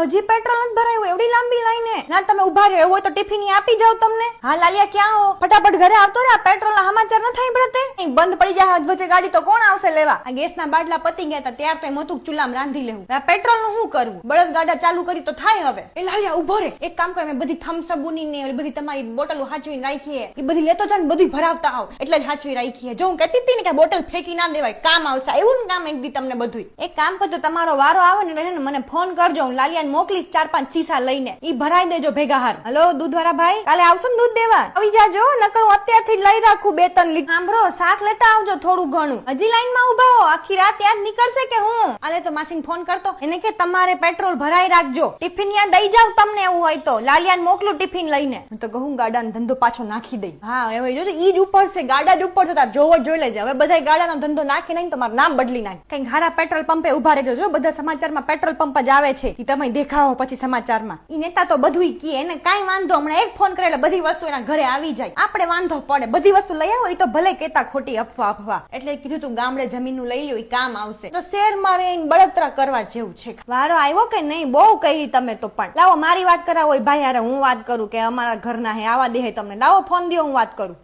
હજી પેટ્રોલ નથી ભરાયું, એવડી લાંબી લાઈને? ના તમે ઉભા રહ્યો, એવું હોય તો ટિફિન આપી જાવ તમને. હા લાલિયા ક્યાં હો? ફટાફટ ઘરે આવતો રે, પેટ્રોલ ના સમાચાર ન થાય પડતે. બંધ પડી જાય વચ્ચે ગાડી તો કોણ આવશે લેવા? આ ગેસ ના બાટલા પતી ગયા હતા ત્યાર તો એમ હતું ચૂલામાં રાંધી લેવું. આ પેટ્રોલ નું શું કરવું? બળદ ગાડા ચાલુ કરી તો થાય હવે. એ લાલિયા ઉભો રે, એક કામ કર, મેં બધી થમ્સઅબુની ને બધી તમારી બોટલો હાચવીને રાખી એ બધી લેતો જા ને બધી ભરાવતા આવ, એટલે જ હાચવી રાખી. જો હું કહેતી હતી ને કે બોટલ ફેંકી ના દેવાય, કામ આવશે. એવું ને કામ એક દી તમને બધું. એક કામ કરજો, તમારો વારો આવે ને એટલે મને ફોન કરજો, હું લાલિયાને મોકલીશ 4-5 સીસા લઈને, ઈ ભરાઈ દેજો ભેગા હાર. હલો દૂધ વાળા ભાઈ, કાલે આવશો ને દૂધ દેવા? આવી જાજો, નકર હું અત્યારથી લઈ રાખું 2-3 લીટર. સાંભળો, શાક લેતા આવજો થોડું ઘણું. હજી લાઈન માં ઉભા હો, આખી રાત યાદ નીકળશે કે હું? આલે તો માસીને ફોન કરતો, એને કે તમારે પેટ્રોલ ભરાઈ રાખજો, ટિફિન યા દઈ જાવ તમને એવું હોય તો. લાલિયાને મોકલું ટિફિન લઈને. હું તો કહું ગાડાનો ધંધો પાછો નાખી દઈ. હા હવે જોજો, ઈ જ ઉપર છે, ગાડા જ ઉપર છે, તાર જોવો જોઈ લેજે. હવે બધા ગાડાનો ધંધો નાખી નહીં તો મારું નામ બદલી નાખ. કઈક હારા પેટ્રોલ પંપે ઉભા રહેજો, જો બધા સમાચારમાં પેટ્રોલ પંપ જ આવે છે, ઈ તમે દેખાવો પછી સમાચારમાં. ઈ નેતા તો બધું કી, એને કાઈ વાંધો, હમણાં એક ફોન કરે એટલે બધી વસ્તુ એના ઘરે આવી જાય. આપણે વાંધો પડે, બધી વસ્તુ લઈ આવો, ઈ તો ભલે કેતા ખોટી અફવા. એટલે કીધું તું ગામડે જમીનનું લઈ લ્યો, ઈ કામ આવશે. તો શહેરમાં રહીને બળતરા કરવા જેવું છે. વારો આવ્યો કે નહીં? બહુ કહી તમે તો. પણ લાવો મારી વાત કરાવો ભાઈ, યાર હું વાત કરું કે અમારા ઘરના હે આવા દે તમને. લાવો ફોન દો, હું વાત કરું.